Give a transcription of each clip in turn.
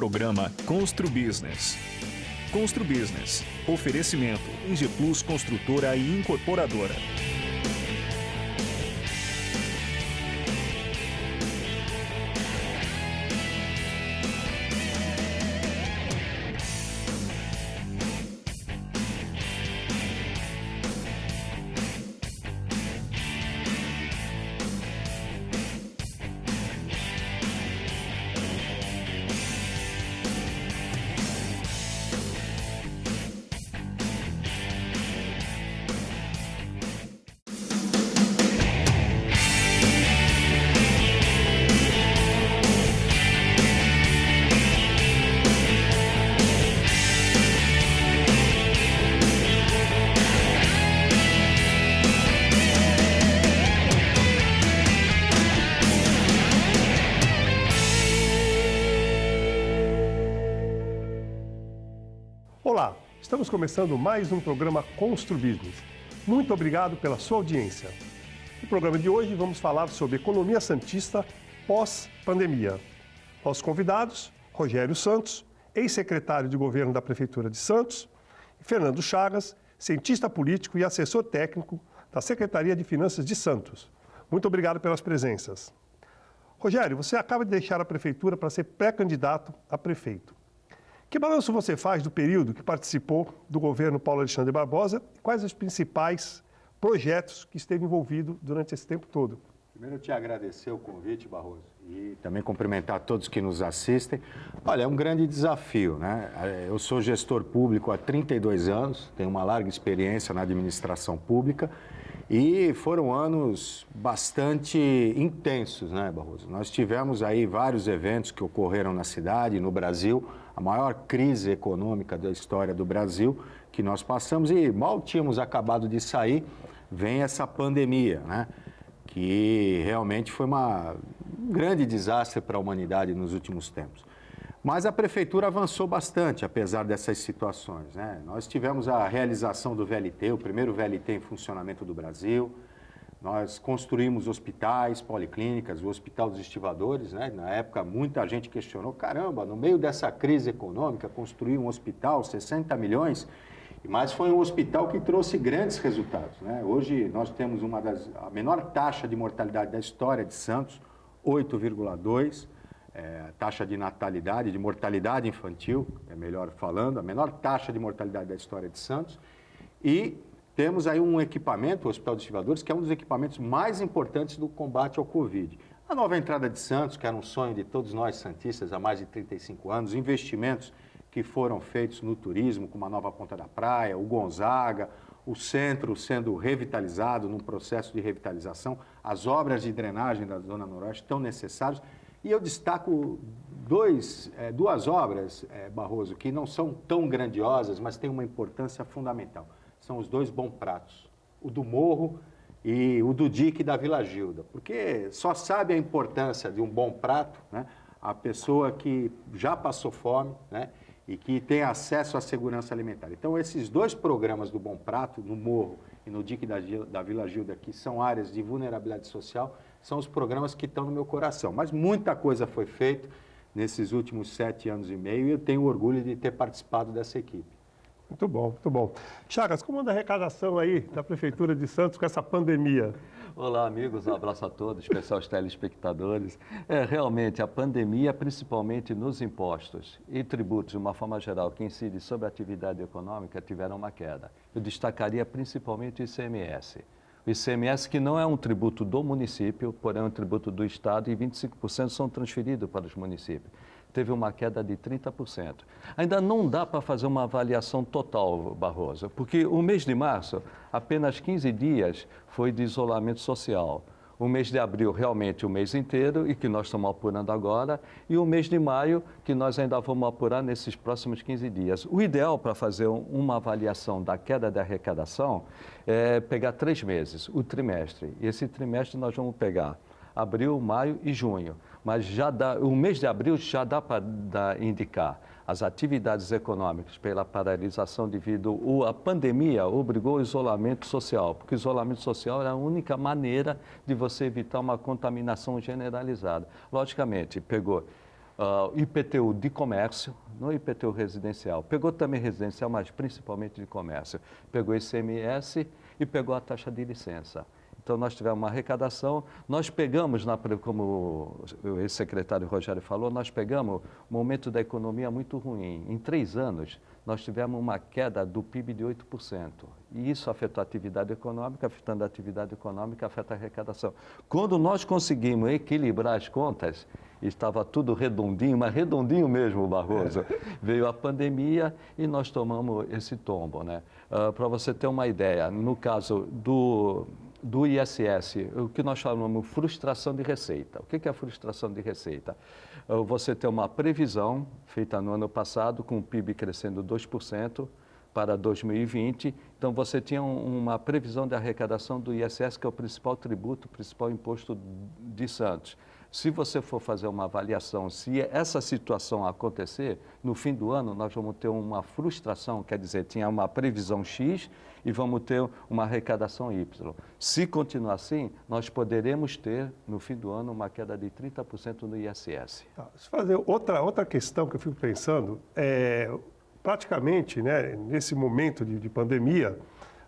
programa Constru Business. Constru Business. Oferecimento IG Plus Construtora e Incorporadora. Olá, estamos começando mais um programa Constru Business. Muito obrigado pela sua audiência. No programa de hoje vamos falar sobre economia santista pós-pandemia. Nossos convidados, Rogério Santos, ex-secretário de governo da Prefeitura de Santos, e Fernando Chagas, cientista político e assessor técnico da Secretaria de Finanças de Santos. Muito obrigado pelas presenças. Rogério, você acaba de deixar a Prefeitura para ser pré-candidato a prefeito. Que balanço você faz do período que participou do governo Paulo Alexandre Barbosa e quais os principais projetos que esteve envolvido durante esse tempo todo? Primeiro, eu te agradecer o convite, Barroso, e também cumprimentar todos que nos assistem. Olha, é um grande desafio, né? Eu sou gestor público há 32 anos, tenho uma larga experiência na administração pública e foram anos bastante intensos, né, Barroso? Nós tivemos aí vários eventos que ocorreram na cidade, no Brasil, a maior crise econômica da história do Brasil que nós passamos e mal tínhamos acabado de sair, vem essa pandemia, né? Que realmente foi um grande desastre para a humanidade nos últimos tempos. Mas a Prefeitura avançou bastante, apesar dessas situações, né? Nós tivemos a realização do VLT, o primeiro VLT em funcionamento do Brasil. Nós construímos hospitais, policlínicas, o Hospital dos Estivadores, né? Na época, muita gente questionou, caramba, no meio dessa crise econômica, construir um hospital, 60 milhões, mas foi um hospital que trouxe grandes resultados, né? Hoje, nós temos a menor taxa de mortalidade da história de Santos, 8,2%, a taxa de natalidade, de mortalidade infantil, é melhor falando, a menor taxa de mortalidade da história de Santos, e temos aí um equipamento, o Hospital dos Estivadores, que é um dos equipamentos mais importantes do combate ao Covid. A nova entrada de Santos, que era um sonho de todos nós santistas há mais de 35 anos, investimentos que foram feitos no turismo, com uma nova Ponta da Praia, o Gonzaga, o centro sendo revitalizado num processo de revitalização, as obras de drenagem da Zona Noroeste tão necessárias. E eu destaco duas obras, Barroso, que não são tão grandiosas, mas têm uma importância fundamental. São os dois Bom Pratos, o do Morro e o do dique da Vila Gilda, porque só sabe a importância de um bom prato, né, a pessoa que já passou fome, né, e que tem acesso à segurança alimentar. Então, esses dois programas do Bom Prato, no Morro e no dique da Vila Gilda, que são áreas de vulnerabilidade social, são os programas que estão no meu coração. Mas muita coisa foi feita nesses últimos 7 anos e meio e eu tenho orgulho de ter participado dessa equipe. Muito bom, muito bom. Chagas, como anda a arrecadação aí da Prefeitura de Santos com essa pandemia? Olá, amigos, um abraço a todos, especial aos telespectadores. Realmente, a pandemia, principalmente nos impostos e tributos, de uma forma geral, que incide sobre a atividade econômica, tiveram uma queda. Eu destacaria principalmente o ICMS. O ICMS, que não é um tributo do município, porém é um tributo do Estado, e 25% são transferidos para os municípios. Teve uma queda de 30%. Ainda não dá para fazer uma avaliação total, Barroso, porque o mês de março, apenas 15 dias foi de isolamento social. O mês de abril, realmente, o mês inteiro, e que nós estamos apurando agora, e o mês de maio, que nós ainda vamos apurar nesses próximos 15 dias. O ideal para fazer uma avaliação da queda da arrecadação é pegar 3 meses, o trimestre. E esse trimestre nós vamos pegar abril, maio e junho. Mas o mês de abril já dá para indicar. As atividades econômicas, pela paralisação devido à pandemia, obrigou o isolamento social, porque o isolamento social era a única maneira de você evitar uma contaminação generalizada. Logicamente, pegou IPTU de comércio, não IPTU residencial. Pegou também residencial, mas principalmente de comércio. Pegou ICMS e pegou a taxa de licença. Então, nós tivemos uma arrecadação, nós pegamos, como o ex-secretário Rogério falou, nós pegamos um momento da economia muito ruim. Em 3 anos, nós tivemos uma queda do PIB de 8%. E isso afetou a atividade econômica, afetando a atividade econômica, afeta a arrecadação. Quando nós conseguimos equilibrar as contas, estava tudo redondinho, mas redondinho mesmo, Barroso. Veio a pandemia e nós tomamos esse tombo, né? Para você ter uma ideia, no caso do ISS, o que nós chamamos de frustração de receita. O que é a frustração de receita? Você tem uma previsão feita no ano passado, com o PIB crescendo 2% para 2020. Então, você tinha uma previsão de arrecadação do ISS, que é o principal tributo, o principal imposto de Santos. Se você for fazer uma avaliação, se essa situação acontecer, no fim do ano nós vamos ter uma frustração, quer dizer, tinha uma previsão X e vamos ter uma arrecadação Y. Se continuar assim, nós poderemos ter, no fim do ano, uma queda de 30% no ISS. Deixa eu fazer outra questão que eu fico pensando. Praticamente, né, nesse momento de pandemia,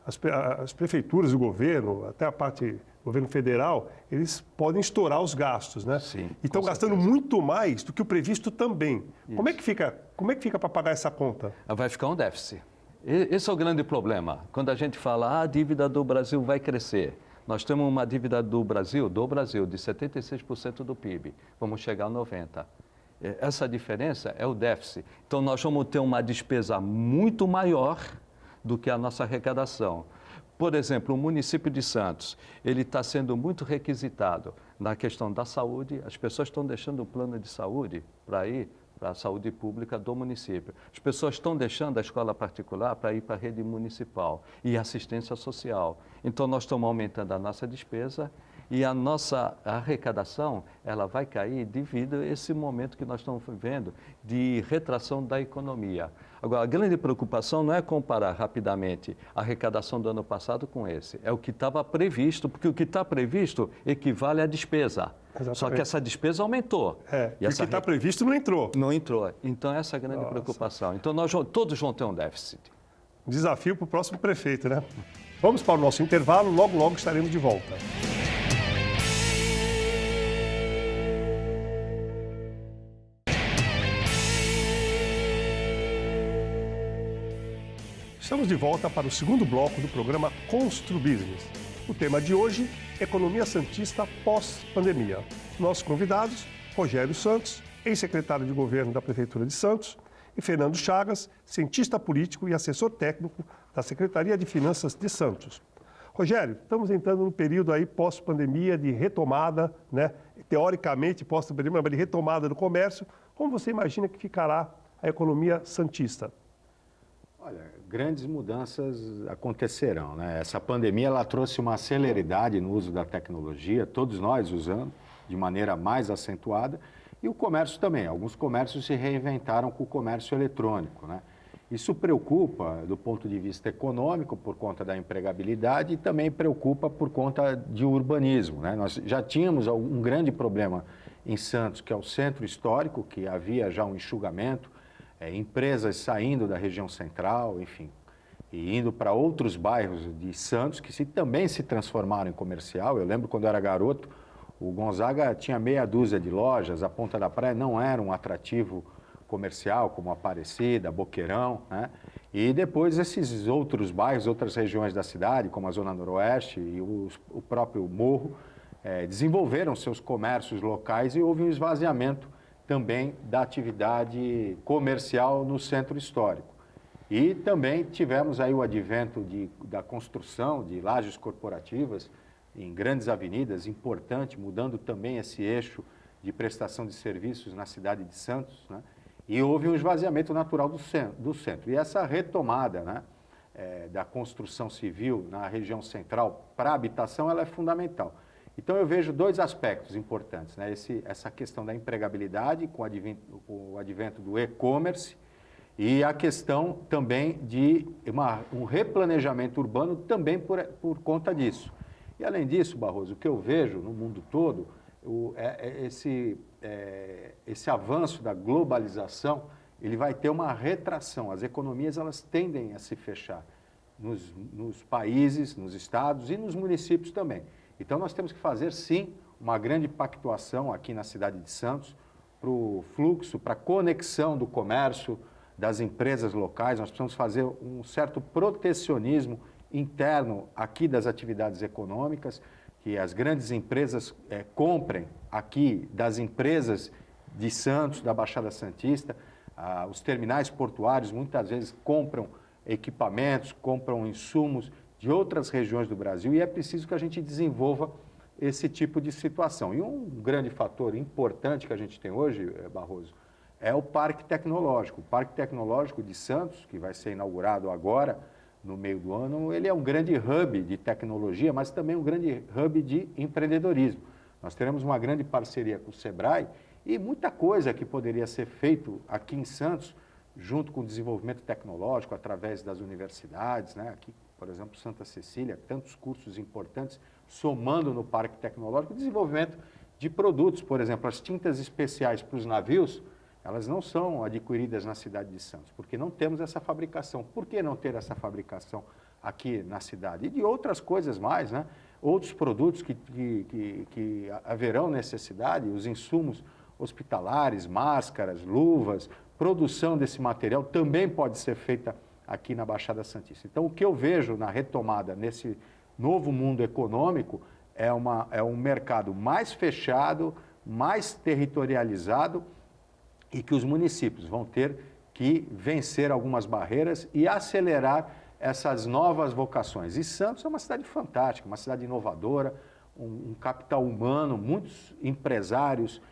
as prefeituras, o governo, até a parte governo federal, eles podem estourar os gastos, né? Sim, e estão gastando muito mais do que o previsto também. Como é que fica para pagar essa conta? Vai ficar um déficit. Esse é o grande problema. Quando a gente fala, a dívida do Brasil vai crescer. Nós temos uma dívida do Brasil, de 76% do PIB. Vamos chegar a 90%. Essa diferença é o déficit. Então, nós vamos ter uma despesa muito maior do que a nossa arrecadação. Por exemplo, o município de Santos, ele está sendo muito requisitado na questão da saúde. As pessoas estão deixando o plano de saúde para ir para a saúde pública do município. As pessoas estão deixando a escola particular para ir para a rede municipal e assistência social. Então, nós estamos aumentando a nossa despesa e a nossa arrecadação, ela vai cair devido a esse momento que nós estamos vivendo de retração da economia. Agora, a grande preocupação não é comparar rapidamente a arrecadação do ano passado com esse. É o que estava previsto, porque o que está previsto equivale à despesa. Exatamente. Só que essa despesa aumentou. E o que está previsto não entrou. Não entrou. Então, essa é a grande preocupação. Então, todos vão ter um déficit. Desafio para o próximo prefeito, né? Vamos para o nosso intervalo, logo estaremos de volta. Estamos de volta para o segundo bloco do programa Constru Business. O tema de hoje, economia santista pós-pandemia. Nossos convidados, Rogério Santos, ex-secretário de governo da Prefeitura de Santos, e Fernando Chagas, cientista político e assessor técnico da Secretaria de Finanças de Santos. Rogério, estamos entrando num período aí pós-pandemia de retomada, né? Teoricamente pós-pandemia, mas de retomada do comércio. Como você imagina que ficará a economia santista? Olha, grandes mudanças acontecerão, né? Essa pandemia ela trouxe uma celeridade no uso da tecnologia, todos nós usando de maneira mais acentuada, e o comércio também. Alguns comércios se reinventaram com o comércio eletrônico, né? Isso preocupa do ponto de vista econômico, por conta da empregabilidade, e também preocupa por conta de urbanismo, né? Nós já tínhamos um grande problema em Santos, que é o centro histórico, que havia já um enxugamento, empresas saindo da região central, enfim, e indo para outros bairros de Santos, que também se transformaram em comercial. Eu lembro quando eu era garoto, o Gonzaga tinha meia dúzia de lojas, a Ponta da Praia não era um atrativo comercial, como Aparecida, Boqueirão, né? E depois esses outros bairros, outras regiões da cidade, como a Zona Noroeste e o próprio Morro, desenvolveram seus comércios locais e houve um esvaziamento também da atividade comercial no centro histórico. E também tivemos aí o advento da construção de lajes corporativas em grandes avenidas, importante, mudando também esse eixo de prestação de serviços na cidade de Santos, né? E houve um esvaziamento natural do centro. E essa retomada, né, da construção civil na região central para a habitação, ela é fundamental. Então, eu vejo dois aspectos importantes, né? Essa questão da empregabilidade com o advento do e-commerce e a questão também de um replanejamento urbano também por conta disso. E, além disso, Barroso, o que eu vejo no mundo todo, esse avanço da globalização, ele vai ter uma retração. As economias, elas tendem a se fechar nos países, nos estados e nos municípios também. Então, nós temos que fazer, sim, uma grande pactuação aqui na cidade de Santos para o fluxo, para a conexão do comércio, das empresas locais. Nós precisamos fazer um certo protecionismo interno aqui das atividades econômicas, que as grandes empresas comprem aqui das empresas de Santos, da Baixada Santista. Os terminais portuários muitas vezes compram equipamentos, compram insumos de outras regiões do Brasil e é preciso que a gente desenvolva esse tipo de situação. E um grande fator importante que a gente tem hoje, Barroso, é o Parque Tecnológico. O Parque Tecnológico de Santos, que vai ser inaugurado agora, no meio do ano, ele é um grande hub de tecnologia, mas também um grande hub de empreendedorismo. Nós teremos uma grande parceria com o Sebrae e muita coisa que poderia ser feito aqui em Santos, junto com o desenvolvimento tecnológico, através das universidades, né? Aqui, por exemplo, Santa Cecília, tantos cursos importantes, somando no Parque Tecnológico, desenvolvimento de produtos, por exemplo, as tintas especiais para os navios, elas não são adquiridas na cidade de Santos, porque não temos essa fabricação. Por que não ter essa fabricação aqui na cidade? E de outras coisas mais, né? Outros produtos que haverão necessidade, os insumos hospitalares, máscaras, luvas, produção desse material também pode ser feita aqui na Baixada Santista. Então, o que eu vejo na retomada nesse novo mundo econômico é um mercado mais fechado, mais territorializado e que os municípios vão ter que vencer algumas barreiras e acelerar essas novas vocações. E Santos é uma cidade fantástica, uma cidade inovadora, um capital humano, muitos empresários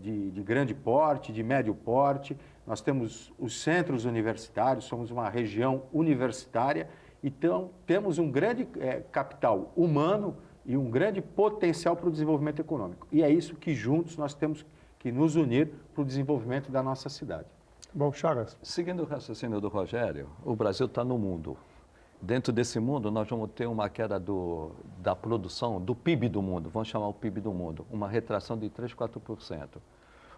de grande porte, de médio porte. Nós temos os centros universitários, somos uma região universitária, então temos um grande capital humano e um grande potencial para o desenvolvimento econômico. E é isso que juntos nós temos que nos unir para o desenvolvimento da nossa cidade. Bom, Chagas. Seguindo o raciocínio do Rogério, o Brasil está no mundo. Dentro desse mundo, nós vamos ter uma queda da produção, do PIB do mundo, vamos chamar o PIB do mundo, uma retração de 3%, 4%.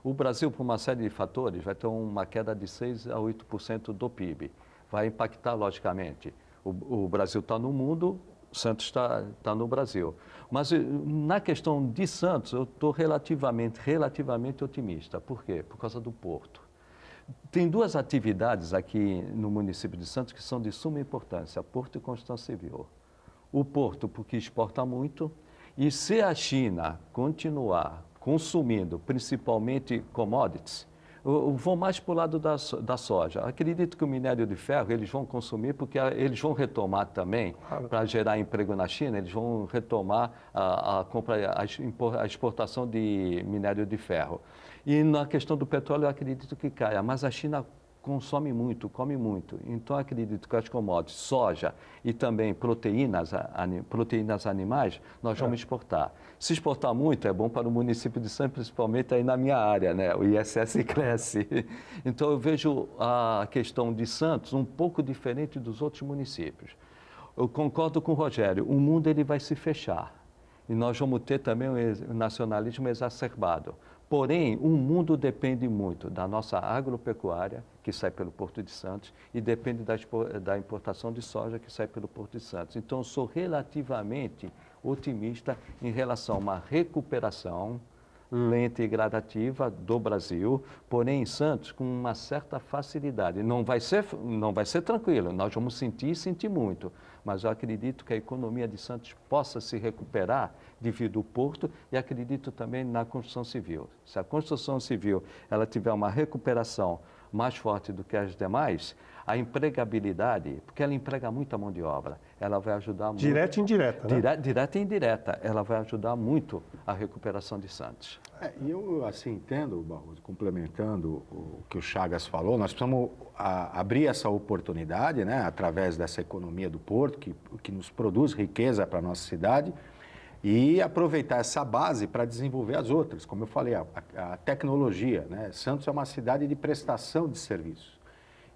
O Brasil, por uma série de fatores, vai ter uma queda de 6% a 8% do PIB. Vai impactar, logicamente. O Brasil está no mundo, Santos está no Brasil. Mas na questão de Santos, eu estou relativamente otimista. Por quê? Por causa do porto. Tem duas atividades aqui no município de Santos que são de suma importância, porto e construção civil. O porto, porque exporta muito, e se a China continuar consumindo principalmente commodities, eu vou mais para o lado da soja. Acredito que o minério de ferro eles vão consumir porque eles vão retomar também, para gerar emprego na China, eles vão retomar a exportação de minério de ferro. E na questão do petróleo eu acredito que caia, mas a China consome muito, come muito. Então acredito que as commodities, soja e também proteínas animais, nós vamos exportar. Se exportar muito é bom para o município de Santos, principalmente aí na minha área, né? O ISS cresce. Então eu vejo a questão de Santos um pouco diferente dos outros municípios. Eu concordo com o Rogério, o mundo ele vai se fechar e nós vamos ter também o nacionalismo exacerbado. Porém, o mundo depende muito da nossa agropecuária, que sai pelo Porto de Santos, e depende da importação de soja, que sai pelo Porto de Santos. Então, eu sou relativamente otimista em relação a uma recuperação lenta e gradativa do Brasil, porém em Santos com uma certa facilidade. Não vai ser tranquilo, nós vamos sentir muito, mas eu acredito que a economia de Santos possa se recuperar devido ao porto e acredito também na construção civil. Se a construção civil ela tiver uma recuperação mais forte do que as demais, a empregabilidade, porque ela emprega muita mão de obra, ela vai ajudar muito. Direta e indireta, né? Direta e indireta, ela vai ajudar muito a recuperação de Santos. E eu, assim, entendo, Barroso, complementando o que o Chagas falou, nós precisamos abrir essa oportunidade, né, através dessa economia do porto, que nos produz riqueza para a nossa cidade, e aproveitar essa base para desenvolver as outras. Como eu falei, a tecnologia, né? Santos é uma cidade de prestação de serviços.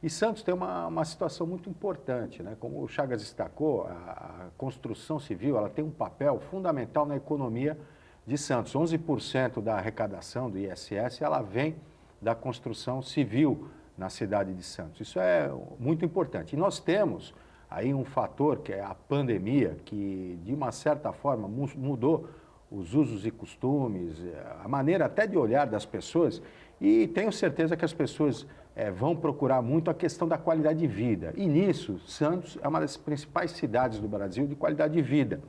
E Santos tem uma situação muito importante, né? Como o Chagas destacou, a construção civil ela tem um papel fundamental na economia de Santos. 11% da arrecadação do ISS, ela vem da construção civil na cidade de Santos. Isso é muito importante. E nós temos aí um fator que é a pandemia, que de uma certa forma mudou os usos e costumes, a maneira até de olhar das pessoas, e tenho certeza que as pessoas vão procurar muito a questão da qualidade de vida. E nisso, Santos é uma das principais cidades do Brasil de qualidade de vida.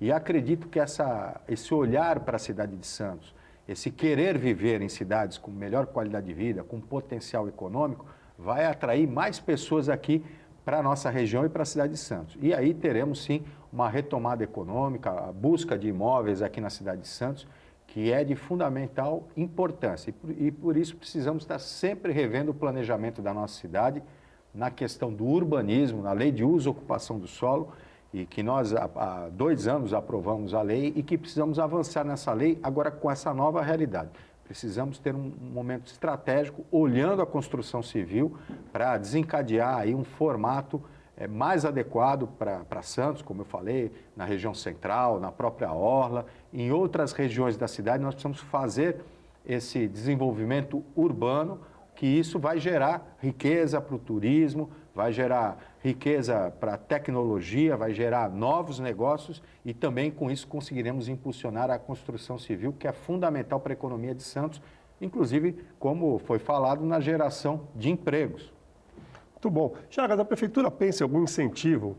E acredito que esse olhar para a cidade de Santos, esse querer viver em cidades com melhor qualidade de vida, com potencial econômico, vai atrair mais pessoas aqui para a nossa região e para a cidade de Santos. E aí teremos, sim, uma retomada econômica, a busca de imóveis aqui na cidade de Santos, que é de fundamental importância. E por isso precisamos estar sempre revendo o planejamento da nossa cidade na questão do urbanismo, na lei de uso e ocupação do solo, e que nós há 2 anos aprovamos a lei e que precisamos avançar nessa lei agora com essa nova realidade. Precisamos ter um momento estratégico, olhando a construção civil, para desencadear aí um formato mais adequado para Santos, como eu falei, na região central, na própria Orla, em outras regiões da cidade. Nós precisamos fazer esse desenvolvimento urbano, que isso vai gerar riqueza para o turismo, vai gerar riqueza para a tecnologia, vai gerar novos negócios e também com isso conseguiremos impulsionar a construção civil, que é fundamental para a economia de Santos, inclusive, como foi falado, na geração de empregos. Muito bom. Chagas, a Prefeitura pensa em algum incentivo,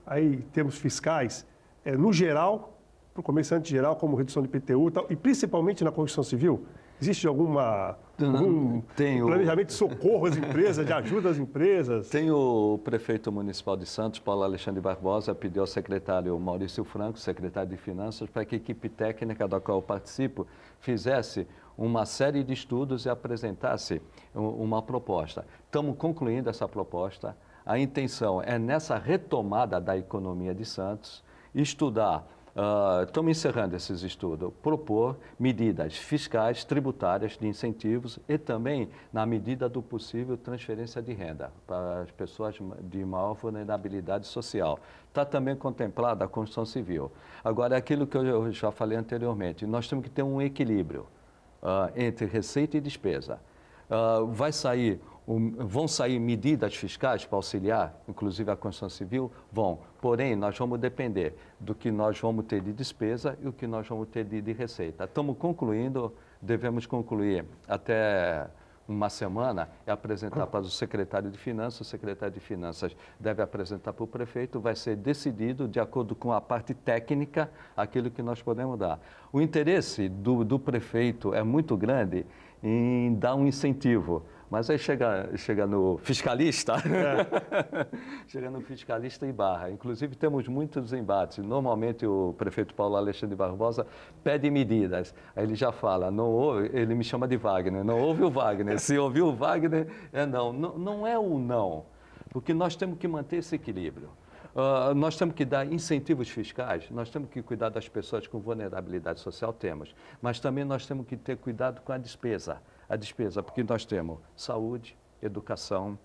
aí em termos fiscais, no geral, para o comerciante geral, como redução de IPTU e tal, e principalmente na construção civil? Existe algum planejamento de socorro às empresas, de ajuda às empresas? Tem o prefeito municipal de Santos, Paulo Alexandre Barbosa, pediu ao secretário Maurício Franco, secretário de Finanças, para que a equipe técnica da qual eu participo fizesse uma série de estudos e apresentasse uma proposta. Estamos concluindo essa proposta. A intenção é, nessa retomada da economia de Santos, estudar. Estamos encerrando esses estudos, propor medidas fiscais, tributárias, de incentivos e também, na medida do possível, transferência de renda para as pessoas de maior vulnerabilidade social. Está também contemplada a construção civil. Agora, é aquilo que eu já falei anteriormente, nós temos que ter um equilíbrio entre receita e despesa. Vão sair medidas fiscais para auxiliar, inclusive a construção civil? Vão. Porém, nós vamos depender do que nós vamos ter de despesa e o que nós vamos ter de receita. Estamos concluindo, devemos concluir até uma semana e apresentar para o secretário de Finanças. O secretário de Finanças deve apresentar para o prefeito, vai ser decidido de acordo com a parte técnica aquilo que nós podemos dar. O interesse do prefeito é muito grande em dar um incentivo. Mas aí chega no fiscalista, chega no fiscalista e barra. Inclusive, temos muitos embates. Normalmente, o prefeito Paulo Alexandre Barbosa pede medidas. Aí ele já fala, não houve, ele me chama de Wagner, não houve o Wagner. Se ouviu o Wagner, é não. Não é o não, porque nós temos que manter esse equilíbrio. Nós temos que dar incentivos fiscais, nós temos que cuidar das pessoas com vulnerabilidade social, temos. Mas também nós temos que ter cuidado com a despesa, porque nós temos saúde, educação,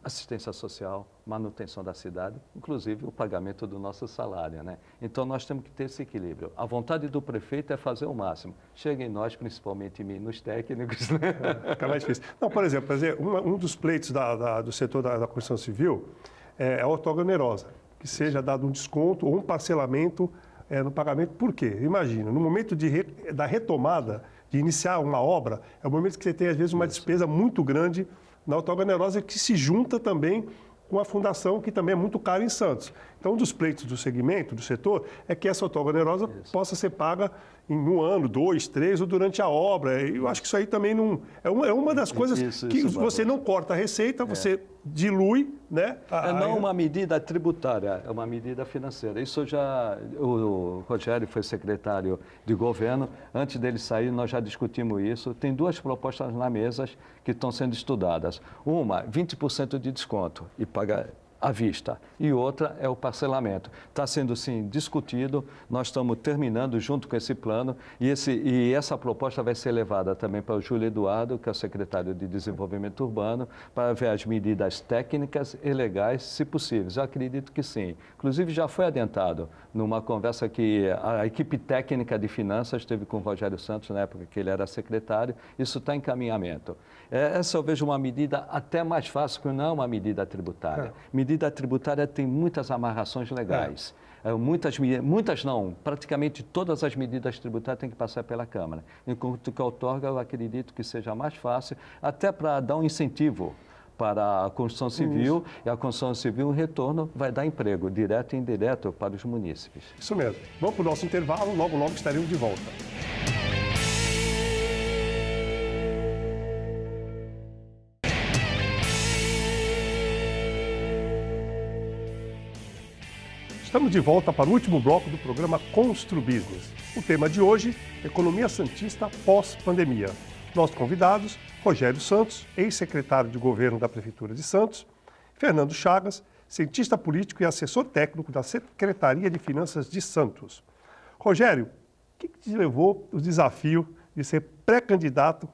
assistência social, manutenção da cidade, inclusive o pagamento do nosso salário, né? Então, nós temos que ter esse equilíbrio. A vontade do prefeito é fazer o máximo. Chega em nós, principalmente em mim, nos técnicos, né? Fica mais difícil. Não, por exemplo, um dos pleitos do setor da construção civil é a ortogonerosa, que seja dado um desconto ou um parcelamento no pagamento. Por quê? Imagina, no momento da retomada, de iniciar uma obra, é o momento que você tem, às vezes, uma despesa muito grande na ortogonerosa, que se junta também com a fundação, que também é muito cara em Santos. Então, um dos pleitos do segmento, do setor, é que essa ortogonerosa possa ser paga em 1 ano, 2, 3, ou durante a obra. Eu acho que isso aí também não... É uma das coisas que você não corta a receita, você dilui, né? Não uma medida tributária, é uma medida financeira. Isso o Rogério foi secretário de governo, antes dele sair nós já discutimos isso. Tem 2 propostas na mesa que estão sendo estudadas. Uma, 20% de desconto e paga à vista e outra é o parcelamento. Está sendo, sim, discutido, nós estamos terminando junto com esse plano e essa proposta vai ser levada também para o Júlio Eduardo, que é o secretário de Desenvolvimento Urbano, para ver as medidas técnicas e legais, se possíveis. Eu acredito que sim. Inclusive, já foi adiantado numa conversa que a equipe técnica de finanças teve com o Rogério Santos, na época que ele era secretário, isso está em caminhamento. Essa eu vejo uma medida até mais fácil, que não é uma medida tributária. Medida tributária tem muitas amarrações legais. Muitas não, praticamente todas as medidas tributárias têm que passar pela Câmara. Enquanto que a outorga, eu acredito que seja mais fácil, até para dar um incentivo para a construção civil, e a construção civil, o retorno vai dar emprego, direto e indireto, para os munícipes. Isso mesmo. Vamos para o nosso intervalo, logo estaremos de volta. Estamos de volta para o último bloco do programa Construbusiness. O tema de hoje, Economia Santista pós-pandemia. Nossos convidados, Rogério Santos, ex-secretário de Governo da Prefeitura de Santos, Fernando Chagas, cientista político e assessor técnico da Secretaria de Finanças de Santos. Rogério, o que te levou o desafio de ser pré-candidato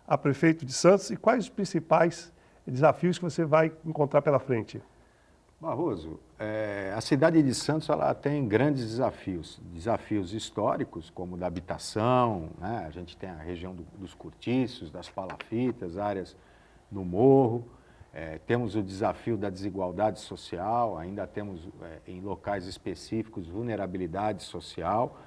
a prefeito de Santos e quais os principais desafios que você vai encontrar pela frente? Barroso, a cidade de Santos ela tem grandes desafios históricos, como da habitação, né? A gente tem a região dos cortiços, das palafitas, áreas no morro, temos o desafio da desigualdade social, ainda temos em locais específicos vulnerabilidade social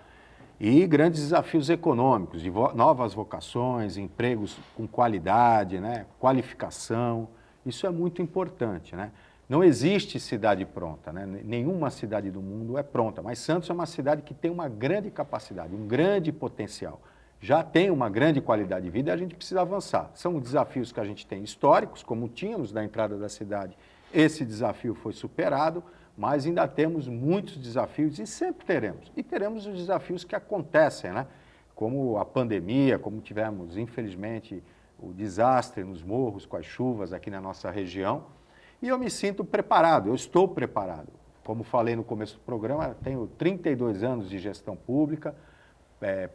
e grandes desafios econômicos, de novas vocações, empregos com qualidade, né? Qualificação, isso é muito importante, né? Não existe cidade pronta, né? Nenhuma cidade do mundo é pronta, mas Santos é uma cidade que tem uma grande capacidade, um grande potencial. Já tem uma grande qualidade de vida e a gente precisa avançar. São desafios que a gente tem históricos, como tínhamos na entrada da cidade. Esse desafio foi superado, mas ainda temos muitos desafios e sempre teremos. E teremos os desafios que acontecem, né? Como a pandemia, como tivemos, infelizmente, o desastre nos morros com as chuvas aqui na nossa região. E eu me sinto preparado, eu estou preparado. Como falei no começo do programa, tenho 32 anos de gestão pública,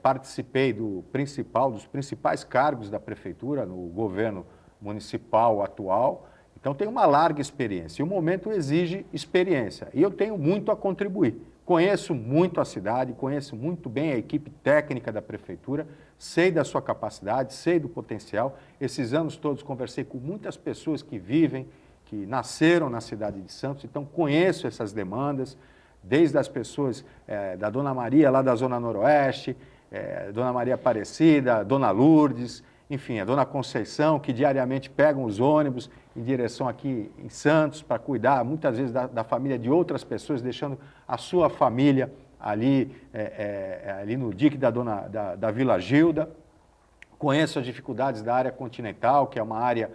participei dos principais cargos da prefeitura no governo municipal atual, então tenho uma larga experiência. E o momento exige experiência e eu tenho muito a contribuir. Conheço muito a cidade, conheço muito bem a equipe técnica da prefeitura, sei da sua capacidade, sei do potencial. Esses anos todos conversei com muitas pessoas que vivem, que nasceram na cidade de Santos, então conheço essas demandas, desde as pessoas da Dona Maria, lá da Zona Noroeste, Dona Maria Aparecida, Dona Lourdes, enfim, a Dona Conceição, que diariamente pegam os ônibus em direção aqui em Santos para cuidar, muitas vezes, da família de outras pessoas, deixando a sua família ali no dique da Vila Gilda. Conheço as dificuldades da área continental, que é uma área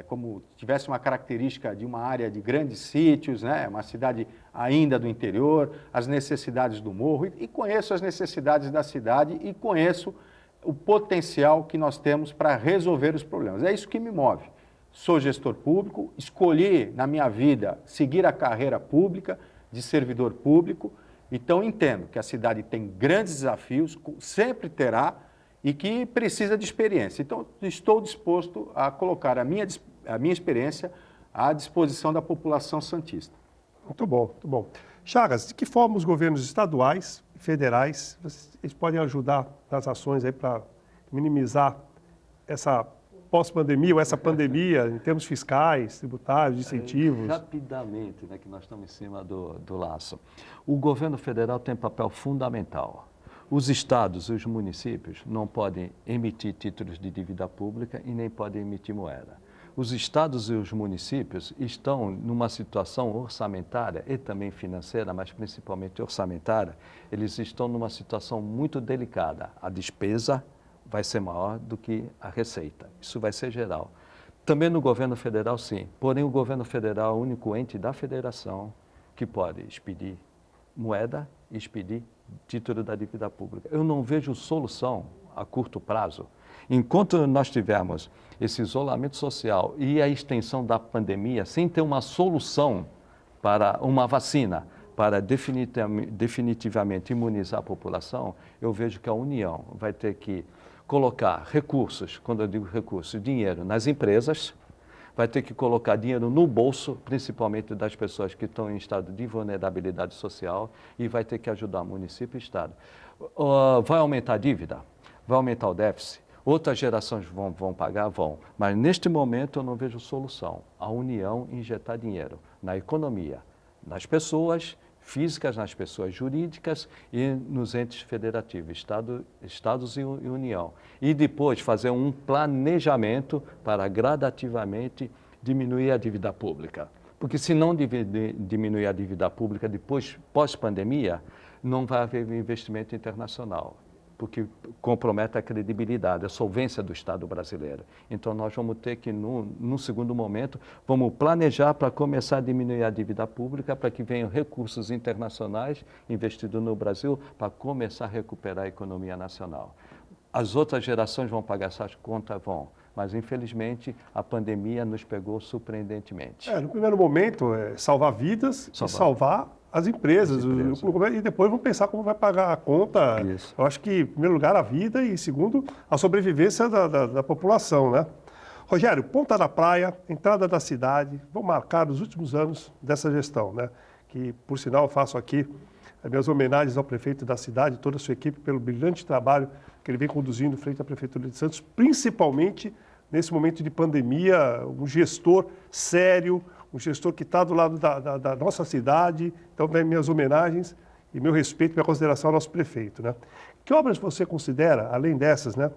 como tivesse uma característica de uma área de grandes sítios, né? Uma cidade ainda do interior, as necessidades do morro, e conheço as necessidades da cidade e conheço o potencial que nós temos para resolver os problemas. É isso que me move. Sou gestor público, escolhi na minha vida seguir a carreira pública de servidor público, então entendo que a cidade tem grandes desafios, sempre terá, e que precisa de experiência. Então, estou disposto a colocar a minha experiência à disposição da população santista. Muito bom, muito bom. Chagas, de que forma os governos estaduais e federais eles podem ajudar nas ações aí para minimizar essa pós-pandemia ou essa pandemia em termos fiscais, tributários, de incentivos? Rapidamente, né, que nós estamos em cima do laço. O governo federal tem papel fundamental. Os estados e os municípios não podem emitir títulos de dívida pública e nem podem emitir moeda. Os estados e os municípios estão numa situação orçamentária e também financeira, mas principalmente orçamentária, eles estão numa situação muito delicada. A despesa vai ser maior do que a receita. Isso vai ser geral. Também no governo federal, sim. Porém, o governo federal é o único ente da federação que pode expedir moeda e expedir título da dívida pública. Eu não vejo solução a curto prazo. Enquanto nós tivermos esse isolamento social e a extensão da pandemia, sem ter uma solução para uma vacina, para definitivamente imunizar a população, eu vejo que a União vai ter que colocar recursos, quando eu digo recursos, dinheiro nas empresas, vai ter que colocar dinheiro no bolso, principalmente das pessoas que estão em estado de vulnerabilidade social, e vai ter que ajudar município e Estado. Vai aumentar a dívida? Vai aumentar o déficit? Outras gerações vão pagar? Vão. Mas neste momento eu não vejo solução. A União injetar dinheiro na economia, nas pessoas físicas, nas pessoas jurídicas e nos entes federativos, Estados e União. E depois fazer um planejamento para gradativamente diminuir a dívida pública. Porque se não diminuir a dívida pública depois, pós-pandemia, não vai haver investimento internacional, porque compromete a credibilidade, a solvência do Estado brasileiro. Então, nós vamos ter que, num segundo momento, vamos planejar para começar a diminuir a dívida pública, para que venham recursos internacionais investidos no Brasil, para começar a recuperar a economia nacional. As outras gerações vão pagar essas contas? Vão. Mas, infelizmente, a pandemia nos pegou surpreendentemente. No primeiro momento, é salvar vidas e salvar as empresas. E depois vamos pensar como vai pagar a conta. Isso. Eu acho que, em primeiro lugar, a vida e, segundo, a sobrevivência da população, né? Rogério, Ponta da Praia, entrada da cidade, vão marcar os últimos anos dessa gestão, né? Que, por sinal, eu faço aqui as minhas homenagens ao prefeito da cidade, toda a sua equipe, pelo brilhante trabalho que ele vem conduzindo frente à Prefeitura de Santos, principalmente nesse momento de pandemia, um gestor sério, um gestor que está do lado da nossa cidade. Então, minhas homenagens e meu respeito e minha consideração ao nosso prefeito, né? Que obras você considera, além dessas, né,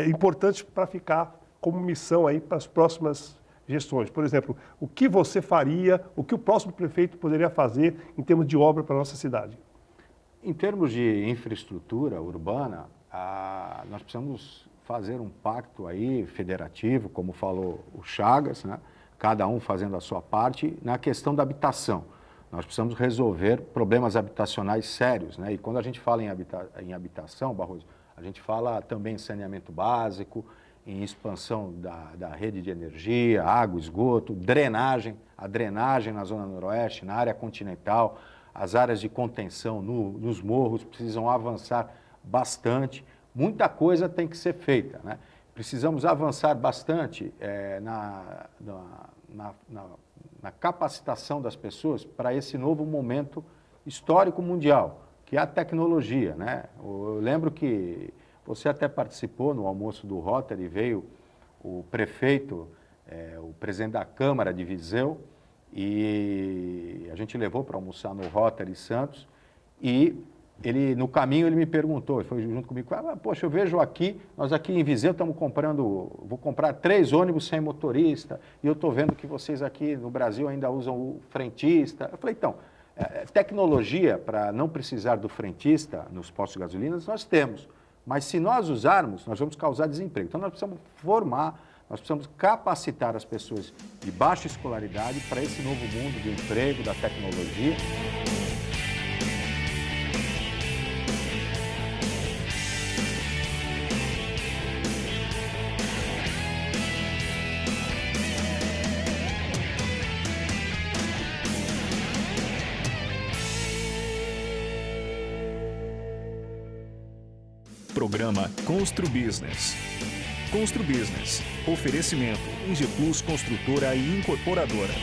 importantes para ficar como missão aí para as próximas gestões? Por exemplo, o que você faria, o que o próximo prefeito poderia fazer em termos de obra para a nossa cidade? Em termos de infraestrutura urbana, nós precisamos fazer um pacto aí federativo, como falou o Chagas, né? Cada um fazendo a sua parte, na questão da habitação. Nós precisamos resolver problemas habitacionais sérios, né? E quando a gente fala em habitação, Barroso, a gente fala também em saneamento básico, em expansão da rede de energia, água, esgoto, drenagem, a drenagem na Zona Noroeste, na área continental, as áreas de contenção nos morros precisam avançar bastante. Muita coisa tem que ser feita, né? Precisamos avançar bastante na capacitação das pessoas para esse novo momento histórico mundial, que é a tecnologia, né? Eu lembro que você até participou no almoço do Rotary, veio o prefeito, o presidente da Câmara de Viseu, e a gente levou para almoçar no Rotary Santos, e no caminho ele me perguntou, ele foi junto comigo, poxa, eu vejo aqui, nós aqui em Viseu estamos vou comprar 3 ônibus sem motorista, e eu estou vendo que vocês aqui no Brasil ainda usam o frentista. Eu falei, então, tecnologia para não precisar do frentista nos postos de gasolina, nós temos, mas se nós usarmos, nós vamos causar desemprego. Então nós precisamos formar, nós precisamos capacitar as pessoas de baixa escolaridade para esse novo mundo do emprego, da tecnologia. Programa Constru Business. Constru Business. Oferecimento: Ingeplus Construtora e Incorporadora.